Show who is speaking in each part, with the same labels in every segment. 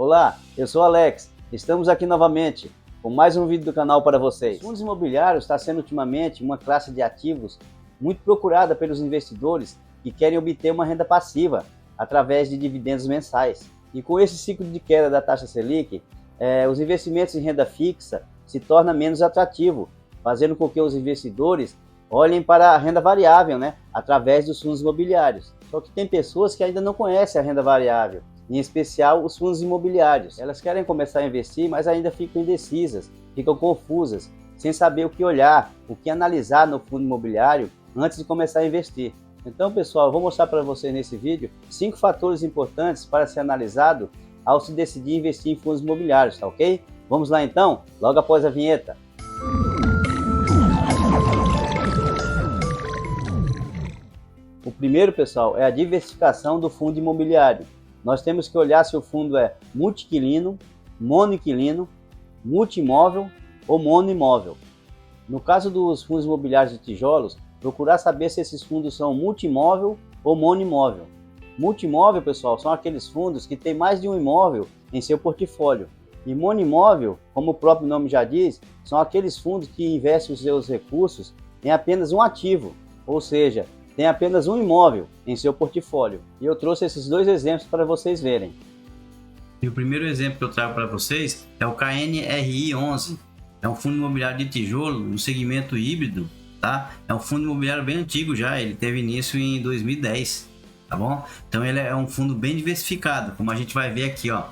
Speaker 1: Olá, eu sou Alex. Estamos aqui novamente com mais um vídeo do canal para vocês. Os fundos imobiliários está sendo ultimamente uma classe de ativos muito procurada pelos investidores que querem obter uma renda passiva através de dividendos mensais. E com esse ciclo de queda da taxa Selic, os investimentos em renda fixa se tornam menos atrativos, fazendo com que os investidores olhem para a renda variável, através dos fundos imobiliários. Só que tem pessoas que ainda não conhecem a renda variável, em especial os fundos imobiliários. Elas querem começar a investir, mas ainda ficam indecisas, ficam confusas, sem saber o que olhar, o que analisar no fundo imobiliário antes de começar a investir. Então, pessoal, eu vou mostrar para vocês nesse vídeo 5 fatores importantes para ser analisado ao se decidir investir em fundos imobiliários, tá ok? Vamos lá então, logo após a vinheta. O primeiro, pessoal, é a diversificação do fundo imobiliário. Nós temos que olhar se o fundo é multi-inquilino, monoinquilino, multi-imóvel ou monoimóvel. No caso dos fundos imobiliários de tijolos, procurar saber se esses fundos são multi-imóvel ou monoimóvel. Multi-imóvel, pessoal, são aqueles fundos que têm mais de um imóvel em seu portfólio. E monoimóvel, como o próprio nome já diz, são aqueles fundos que investem os seus recursos em apenas um ativo, ou seja, tem apenas um imóvel em seu portfólio. E eu trouxe esses dois exemplos para vocês verem.
Speaker 2: E o primeiro exemplo que eu trago para vocês é o KNRI 11. É um fundo imobiliário de tijolo no segmento híbrido, tá? É um fundo imobiliário bem antigo já, ele teve início em 2010, tá bom? Então ele é um fundo bem diversificado, como a gente vai ver aqui, ó.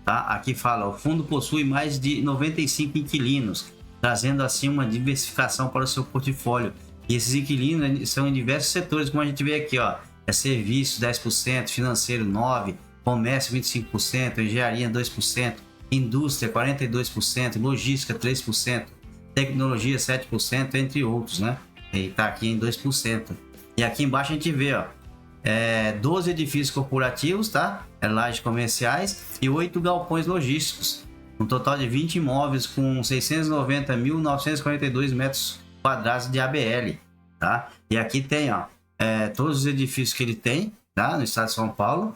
Speaker 2: Tá? Aqui fala, o fundo possui mais de 95 inquilinos, trazendo assim uma diversificação para o seu portfólio. E esses inquilinos são em diversos setores, como a gente vê aqui, ó. É serviço 10%, financeiro 9%, comércio 25%, engenharia 2%, indústria 42%, logística 3%, tecnologia 7%, entre outros, né? E tá aqui em 2%. E aqui embaixo a gente vê, ó, 12 edifícios corporativos, tá? Lajes comerciais e 8 galpões logísticos. Um total de 20 imóveis com 690.942 metros quadrados de ABL, tá? E aqui tem, ó, todos os edifícios que ele tem, tá? No estado de São Paulo,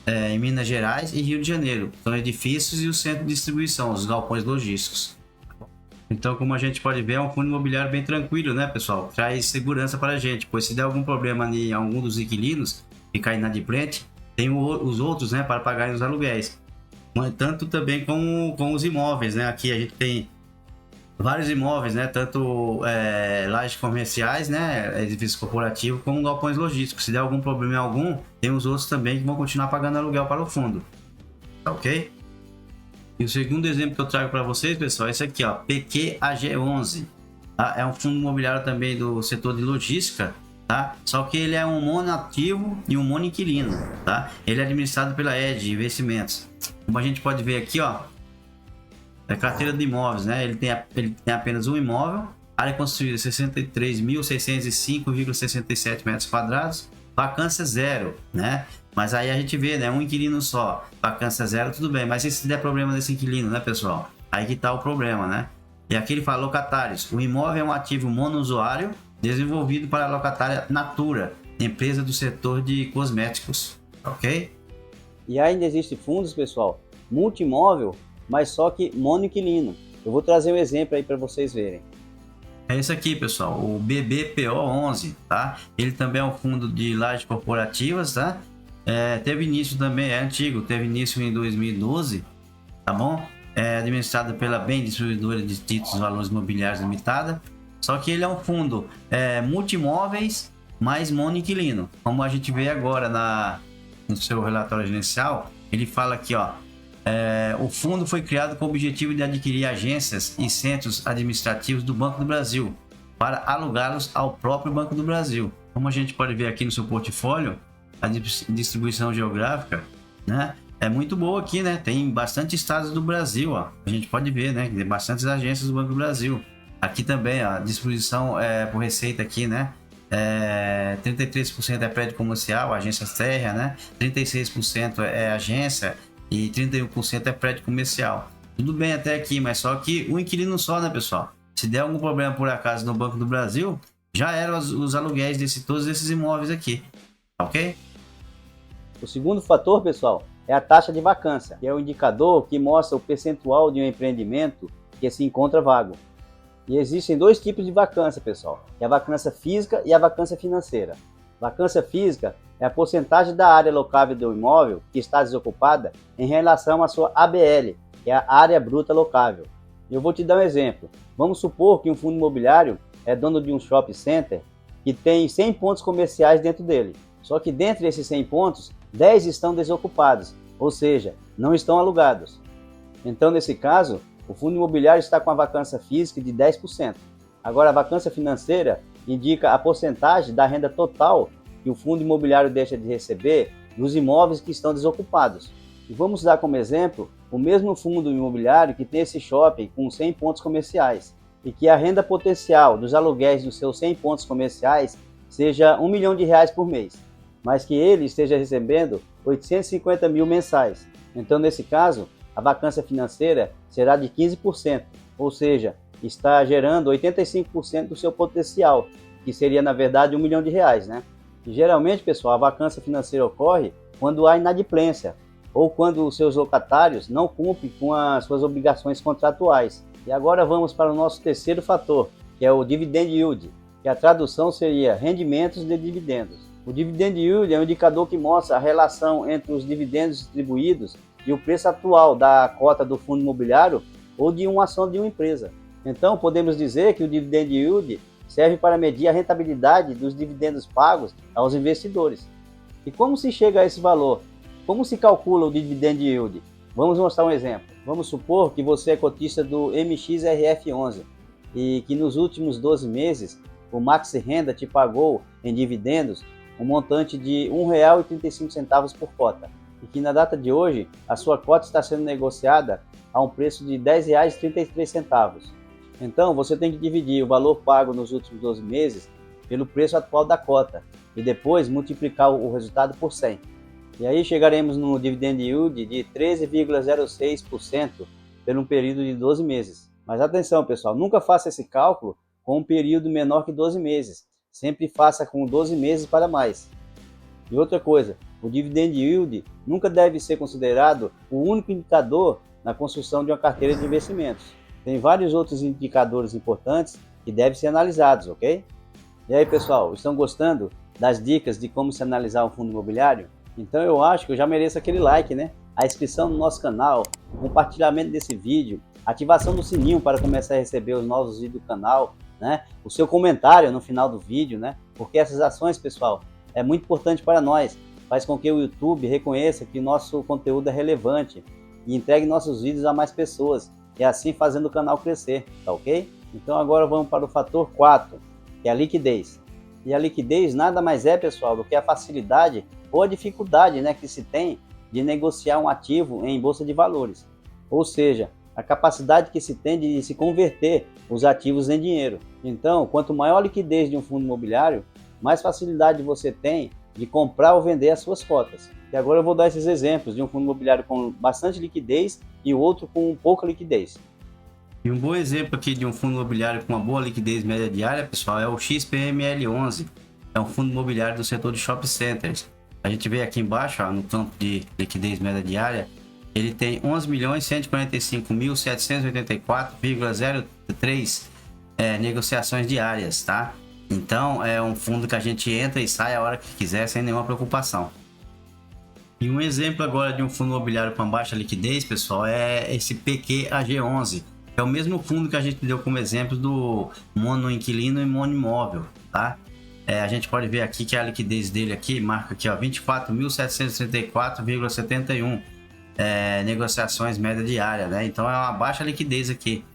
Speaker 2: em Minas Gerais e Rio de Janeiro. São edifícios e o centro de distribuição, os galpões logísticos. Então, como a gente pode ver, é um fundo imobiliário bem tranquilo, né, pessoal? Traz segurança para a gente, pois se der algum problema em algum dos inquilinos, ficar inadimplente, tem os outros, né, para pagar os aluguéis. Tanto também com os imóveis, né? Aqui a gente tem vários imóveis, né? Tanto lajes comerciais, né? Edifícios corporativos, como galpões logísticos. Se der algum problema em algum, tem os outros também que vão continuar pagando aluguel para o fundo. Tá ok? E o segundo exemplo que eu trago para vocês, pessoal, é esse aqui, ó, PQAG11. Tá? É um fundo imobiliário também do setor de logística, tá? Só que ele é um monoativo e um monoinquilino, tá? Ele é administrado pela ED Investimentos. Como a gente pode ver aqui, ó, carteira de imóveis, né? Ele tem apenas um imóvel, área construída 63.605,67 metros quadrados, vacância zero, né? Mas aí a gente vê, né? Um inquilino só, vacância zero, tudo bem. Mas e se der problema desse inquilino, né, pessoal? Aí que tá o problema, né? E aqui ele fala locatários. O imóvel é um ativo monousuário desenvolvido para a locatária Natura, empresa do setor de cosméticos, ok?
Speaker 1: E ainda existem fundos, pessoal, multi-imóvel, mas só que monoinquilino. Eu vou trazer um exemplo aí para vocês verem.
Speaker 2: É esse aqui, pessoal, o BBPO11, tá? Ele também é um fundo de lajes corporativas, tá? Teve início também, é antigo, teve início em 2012, tá bom? É administrado pela Bem Distribuidora de Títulos e Valores Imobiliários Limitada. Só que ele é um fundo multimóveis mais monoinquilino. Como a gente vê agora no seu relatório gerencial, ele fala aqui, ó. O fundo foi criado com o objetivo de adquirir agências e centros administrativos do Banco do Brasil para alugá-los ao próprio Banco do Brasil. Como a gente pode ver aqui no seu portfólio, a distribuição geográfica, né, é muito boa aqui, né? Tem bastante estados do Brasil, ó. A gente pode ver, né? Tem bastantes agências do Banco do Brasil. Aqui também, ó, a distribuição por receita aqui, né? 33% é prédio comercial, agência terra, né? 36% é agência e 31% é prédio comercial. Tudo bem até aqui, mas só que um inquilino só, né, pessoal? Se der algum problema por acaso no Banco do Brasil, já eram os aluguéis de todos esses imóveis aqui, ok?
Speaker 1: O segundo fator, pessoal, é a taxa de vacância, que é o indicador que mostra o percentual de um empreendimento que se encontra vago. E existem dois tipos de vacância, pessoal, que é a vacância física e a vacância financeira. Vacância física é a porcentagem da área locável do imóvel que está desocupada em relação à sua ABL, que é a área bruta locável. Eu vou te dar um exemplo. Vamos supor que um fundo imobiliário é dono de um shopping center que tem 100 pontos comerciais dentro dele. Só que dentre esses 100 pontos, 10 estão desocupados, ou seja, não estão alugados. Então, nesse caso, o fundo imobiliário está com a vacância física de 10%. Agora, a vacância financeira indica a porcentagem da renda total que o fundo imobiliário deixa de receber dos imóveis que estão desocupados. E vamos dar como exemplo o mesmo fundo imobiliário que tem esse shopping com 100 pontos comerciais e que a renda potencial dos aluguéis dos seus 100 pontos comerciais seja R$ 1 milhão por mês, mas que ele esteja recebendo 850 mil mensais. Então, nesse caso, a vacância financeira será de 15%, ou seja, está gerando 85% do seu potencial, que seria, na verdade, R$ 1 milhão, né? E geralmente, pessoal, a vacância financeira ocorre quando há inadimplência, ou quando os seus locatários não cumprem com as suas obrigações contratuais. E agora vamos para o nosso terceiro fator, que é o dividend yield, que a tradução seria rendimentos de dividendos. O dividend yield é um indicador que mostra a relação entre os dividendos distribuídos e o preço atual da cota do fundo imobiliário ou de uma ação de uma empresa. Então, podemos dizer que o dividend yield serve para medir a rentabilidade dos dividendos pagos aos investidores. E como se chega a esse valor? Como se calcula o dividend yield? Vamos mostrar um exemplo. Vamos supor que você é cotista do MXRF11 e que nos últimos 12 meses o Maxi Renda te pagou em dividendos um montante de R$ 1,35 por cota e que na data de hoje a sua cota está sendo negociada a um preço de R$ 10,33. Então você tem que dividir o valor pago nos últimos 12 meses pelo preço atual da cota e depois multiplicar o resultado por 100. E aí chegaremos no dividend yield de 13,06% pelo um período de 12 meses. Mas atenção, pessoal, nunca faça esse cálculo com um período menor que 12 meses. Sempre faça com 12 meses para mais. E outra coisa, o dividend yield nunca deve ser considerado o único indicador na construção de uma carteira de investimentos. Tem vários outros indicadores importantes que devem ser analisados, ok? E aí, pessoal, estão gostando das dicas de como se analisar um fundo imobiliário? Então eu acho que eu já mereço aquele like, né? A inscrição no nosso canal, o compartilhamento desse vídeo, ativação do sininho para começar a receber os novos vídeos do canal, né? O seu comentário no final do vídeo, né? Porque essas ações, pessoal, é muito importante para nós. Faz com que o YouTube reconheça que nosso conteúdo é relevante e entregue nossos vídeos a mais pessoas, e assim fazendo o canal crescer, tá ok? Então agora vamos para o fator 4, que é a liquidez. E a liquidez nada mais é, pessoal, do que a facilidade ou a dificuldade, né, que se tem de negociar um ativo em bolsa de valores. Ou seja, a capacidade que se tem de se converter os ativos em dinheiro. Então, quanto maior a liquidez de um fundo imobiliário, mais facilidade você tem de comprar ou vender as suas cotas. E agora eu vou dar esses exemplos de um fundo imobiliário com bastante liquidez e outro com pouca liquidez.
Speaker 2: E um bom exemplo aqui de um fundo imobiliário com uma boa liquidez média diária, pessoal, é o XPML11. É um fundo imobiliário do setor de shopping centers. A gente vê aqui embaixo, ó, no campo de liquidez média diária, ele tem 11.145.784,03 negociações diárias, tá? Então, é um fundo que a gente entra e sai a hora que quiser, sem nenhuma preocupação. E um exemplo agora de um fundo imobiliário com baixa liquidez, pessoal, é esse PQAG11. É o mesmo fundo que a gente deu como exemplo do monoinquilino e monoimóvel, tá? A gente pode ver aqui que a liquidez dele aqui marca aqui, ó, 24.734,71 negociações média diária, né? Então é uma baixa liquidez aqui.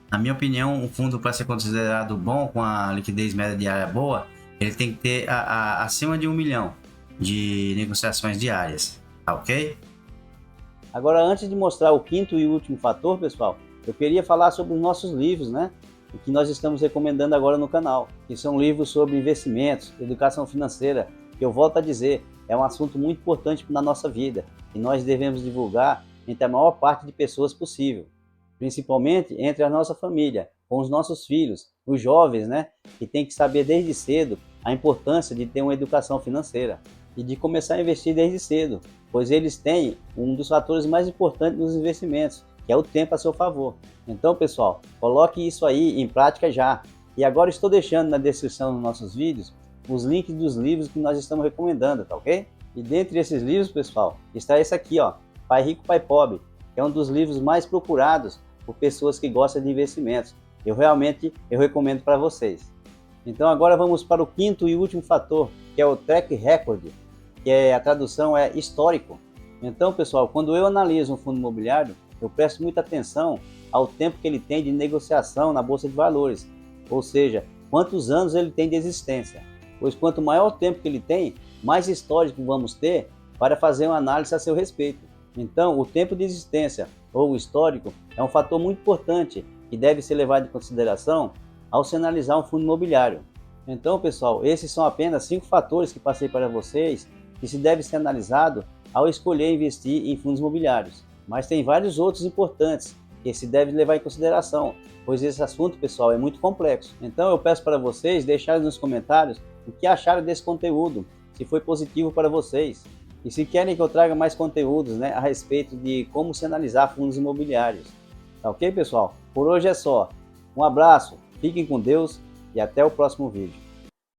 Speaker 2: Na minha opinião, um fundo para ser considerado bom, com a liquidez média diária boa, ele tem que ter acima de 1 milhão de negociações diárias, tá ok?
Speaker 1: Agora, antes de mostrar o quinto e último fator, pessoal, eu queria falar sobre os nossos livros, né? O que nós estamos recomendando agora no canal, que são livros sobre investimentos, educação financeira, que eu volto a dizer, é um assunto muito importante na nossa vida e nós devemos divulgar entre a maior parte de pessoas possível, principalmente entre a nossa família, com os nossos filhos, os jovens, né, que tem que saber desde cedo a importância de ter uma educação financeira. e de começar a investir desde cedo, pois eles têm um dos fatores mais importantes nos investimentos, que é o tempo a seu favor. Então, pessoal, coloque isso aí em prática já. E agora estou deixando na descrição dos nossos vídeos os links dos livros que nós estamos recomendando, tá ok? E dentre esses livros, pessoal, está esse aqui, ó, Pai Rico, Pai Pobre, que é um dos livros mais procurados por pessoas que gostam de investimentos. Eu recomendo para vocês. Então agora vamos para o quinto e último fator, que é o track record, que a tradução é histórico. Então, pessoal, quando eu analiso um fundo imobiliário, eu presto muita atenção ao tempo que ele tem de negociação na Bolsa de Valores, ou seja, quantos anos ele tem de existência. Pois quanto maior o tempo que ele tem, mais histórico vamos ter para fazer uma análise a seu respeito. Então, o tempo de existência ou histórico é um fator muito importante que deve ser levado em consideração ao se analisar um fundo imobiliário. Então, pessoal, esses são apenas 5 fatores que passei para vocês que se deve ser analisado ao escolher investir em fundos imobiliários. Mas tem vários outros importantes que se deve levar em consideração, pois esse assunto, pessoal, é muito complexo. Então eu peço para vocês deixarem nos comentários o que acharam desse conteúdo, se foi positivo para vocês. E se querem que eu traga mais conteúdos, a respeito de como se analisar fundos imobiliários. Tá ok, pessoal? Por hoje é só. Um abraço, fiquem com Deus e até o próximo vídeo.